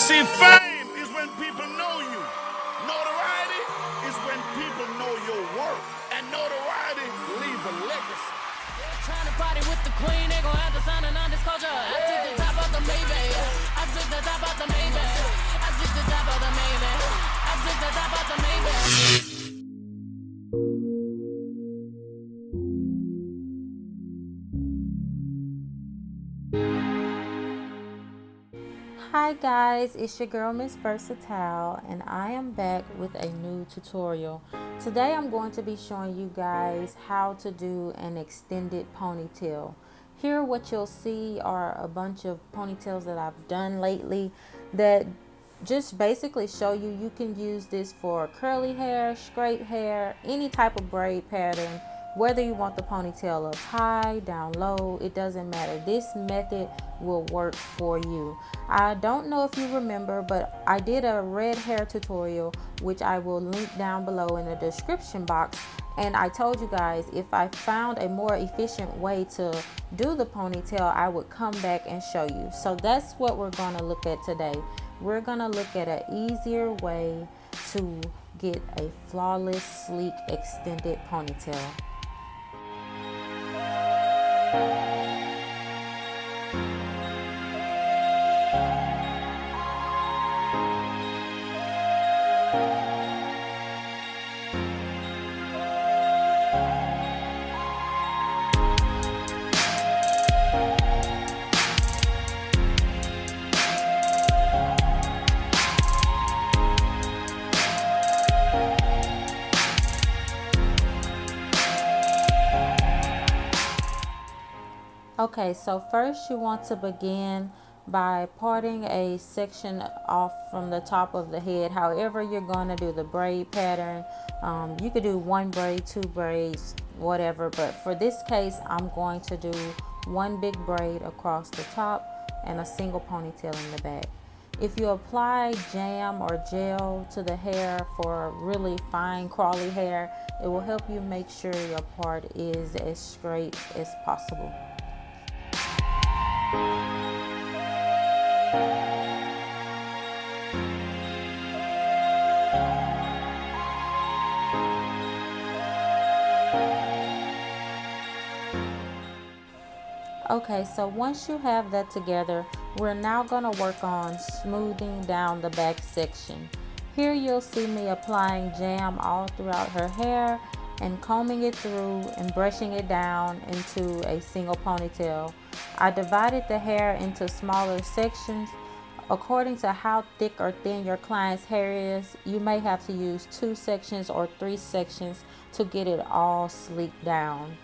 See, fame is when people know you. Notoriety is when people know your work. And notoriety leaves a legacy. Trying to party with the queen, they gon' have to sign a non-disclosure. I took the top off the Maybach. I took the top off the Maybach. I took the top off the Maybach. I took the top off the Maybach. Hi guys, it's your girl Miss VerZaTile and I am back with a new tutorial. Today I'm going to be showing you guys how to do an extended ponytail. Here what you'll see are a bunch of ponytails that I've done lately that just basically show you can use this for curly hair, straight hair, any type of braid pattern. Whether you want the ponytail up high, down low, it doesn't matter. This method will work for you. I don't know if you remember, but I did a red hair tutorial, which I will link down below in the description box. And I told you guys if I found a more efficient way to do the ponytail, I would come back and show you. So that's what we're going to look at today. We're going to look at an easier way to get a flawless, sleek, extended ponytail. Okay, so first you want to begin by parting a section off from the top of the head. However you're going to do the braid pattern, you could do one braid, two braids, whatever, but for this case I'm going to do one big braid across the top and a single ponytail in the back. If you apply jam or gel to the hair for really fine crawly hair, it will help you make sure your part is as straight as possible. Okay, so once you have that together, we're now going to work on smoothing down the back section. Here you'll see me applying jam all throughout her hair and combing it through and brushing it down into a single ponytail. I divided the hair into smaller sections. According to how thick or thin your client's hair is, you may have to use 2 sections or 3 sections to get it all sleeked down.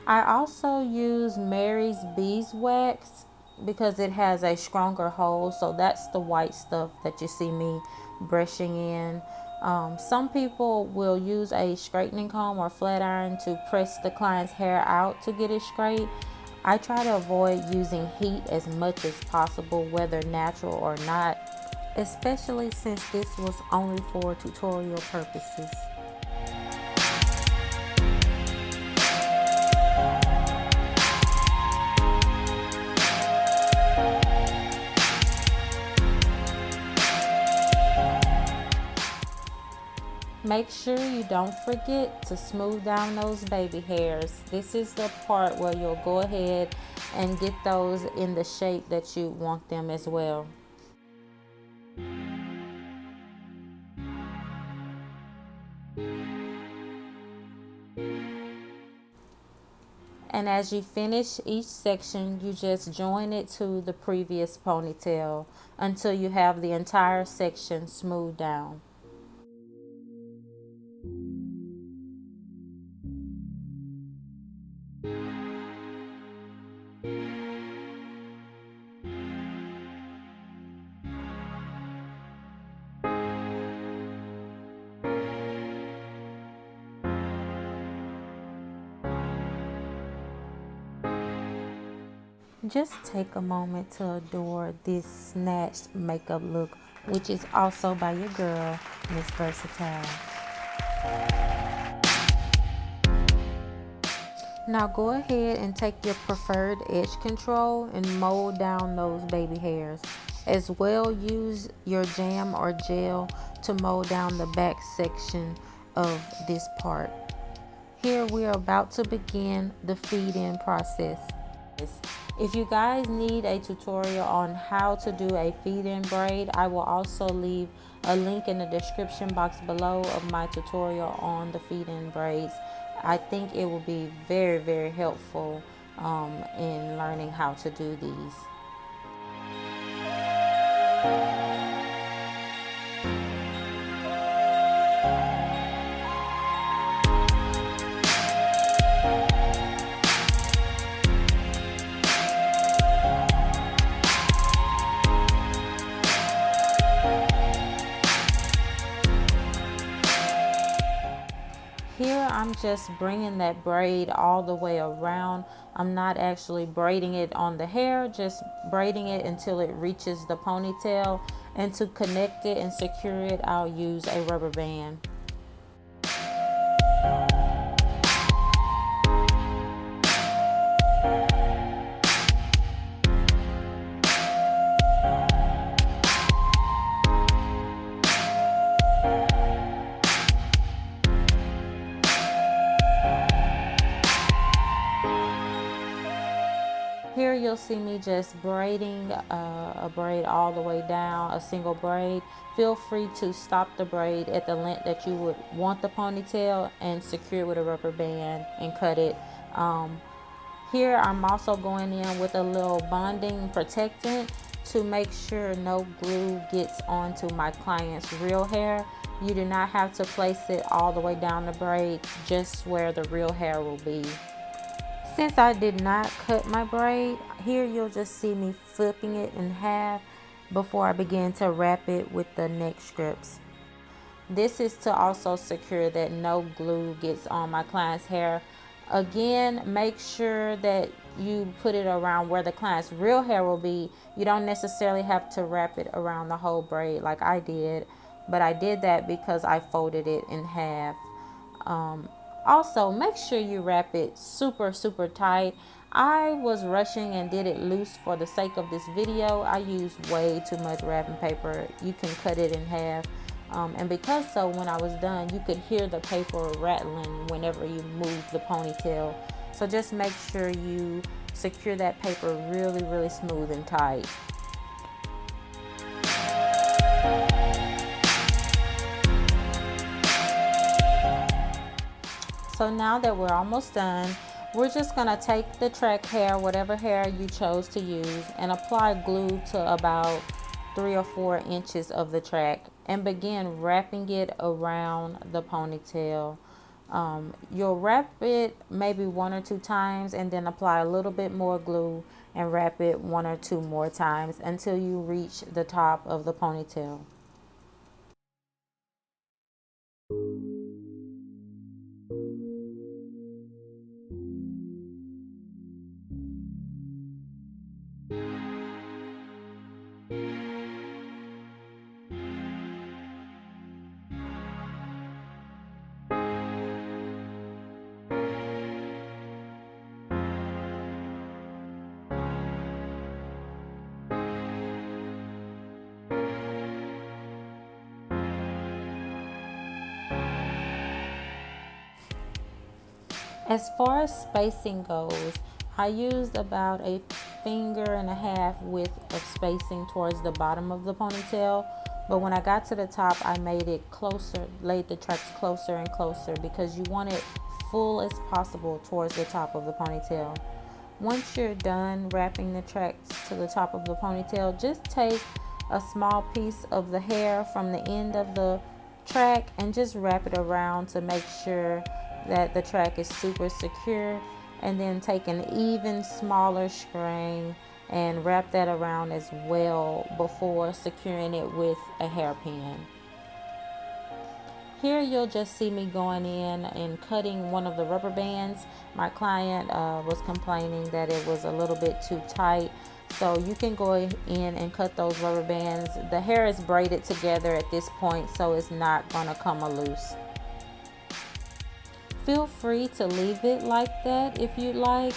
I also use Mary's beeswax because it has a stronger hold, so that's the white stuff that you see me brushing in. Some people will use a straightening comb or flat iron to press the client's hair out to get it straight. I try to avoid using heat as much as possible, whether natural or not, especially since this was only for tutorial purposes. Make sure you don't forget to smooth down those baby hairs. This is the part where you'll go ahead and get those in the shape that you want them as well. And as you finish each section, you just join it to the previous ponytail until you have the entire section smoothed down. Just take a moment to adore this snatched makeup look, which is also by your girl, Miss VerZaTile. Now go ahead and take your preferred edge control and mold down those baby hairs. As well, use your jam or gel to mold down the back section of this part. Here we are about to begin the feed-in process. If you guys need a tutorial on how to do a feed-in braid, I will also leave a link in the description box below of my tutorial on the feed-in braids. I think it will be very, very helpful in learning how to do these. Here I'm just bringing that braid all the way around. I'm not actually braiding it on the hair, just braiding it until it reaches the ponytail. And to connect it and secure it, I'll use a rubber band. Here you'll see me just braiding a braid all the way down, a single braid. Feel free to stop the braid at the length that you would want the ponytail and secure it with a rubber band and cut it. Here I'm also going in with a little bonding protectant to make sure no glue gets onto my client's real hair. You do not have to place it all the way down the braid, just where the real hair will be. Since I did not cut my braid, here you'll just see me flipping it in half before I begin to wrap it with the neck strips. This is to also secure that no glue gets on my client's hair. Again, make sure that you put it around where the client's real hair will be. You don't necessarily have to wrap it around the whole braid like I did, but I did that because I folded it in half. Also, make sure you wrap it super tight. I was rushing and did it loose for the sake of this video. I used way too much wrapping paper. You can cut it in half. And because so, when I was done, you could hear the paper rattling whenever you move the ponytail. So just make sure you secure that paper really smooth and tight. So now that we're almost done, we're just gonna take the track hair, whatever hair you chose to use, and apply glue to about 3 or 4 inches of the track and begin wrapping it around the ponytail. You'll wrap it maybe 1 or 2 times and then apply a little bit more glue and wrap it 1 or 2 more times until you reach the top of the ponytail. As far as spacing goes, I used about 1.5 fingers width of spacing towards the bottom of the ponytail, but when I got to the top, I made it closer, laid the tracks closer and closer because you want it full as possible towards the top of the ponytail. Once you're done wrapping the tracks to the top of the ponytail, just take a small piece of the hair from the end of the track and just wrap it around to make sure that the track is super secure, and then take an even smaller string and wrap that around as well before securing it with a hairpin. Here you'll just see me going in and cutting one of the rubber bands. My client was complaining that it was a little bit too tight, so you can go in and cut those rubber bands. The hair is braided together at this point, so it's not gonna come loose. Feel free to leave it like that if you like.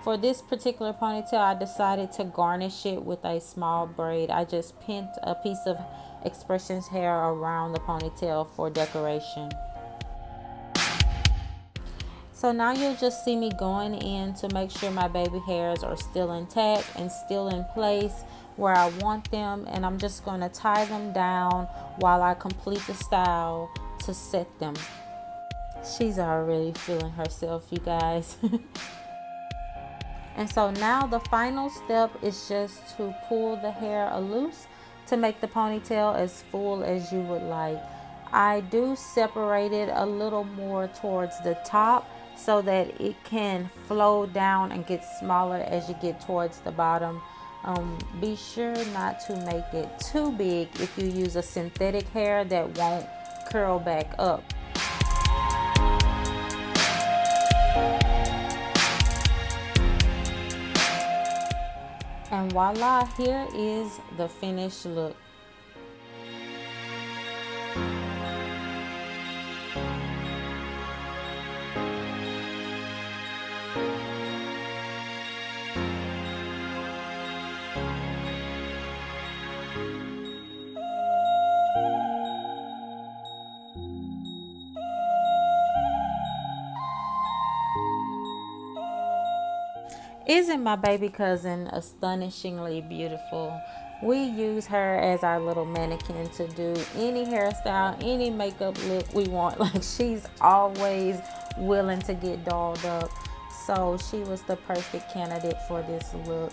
For this particular ponytail, I decided to garnish it with a small braid. I just pinned a piece of Expressions hair around the ponytail for decoration. So now you'll just see me going in to make sure my baby hairs are still intact and still in place where I want them. And I'm just going to tie them down while I complete the style to set them. She's already feeling herself, you guys. And so now the final step is just to pull the hair loose to make the ponytail as full as you would like. I do separate it a little more towards the top so that it can flow down and get smaller as you get towards the bottom. Be sure not to make it too big if you use a synthetic hair that won't curl back up. And voila, here is the finished look. Isn't my baby cousin astonishingly beautiful? We use her as our little mannequin to do any hairstyle, any makeup look we want. Like, she's always willing to get dolled up. So she was the perfect candidate for this look.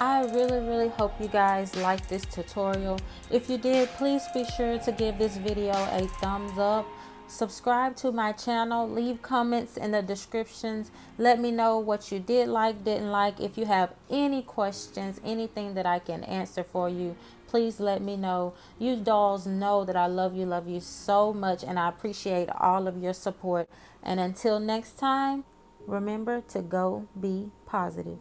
I really hope you guys like this tutorial. If you did, please be sure to give this video a thumbs up. Subscribe to my channel. Leave comments in the descriptions. Let me know what you did like, didn't like. If you have any questions, anything that I can answer for you, please let me know. You dolls know that I love you so much, and I appreciate all of your support. And until next time, remember to go be positive.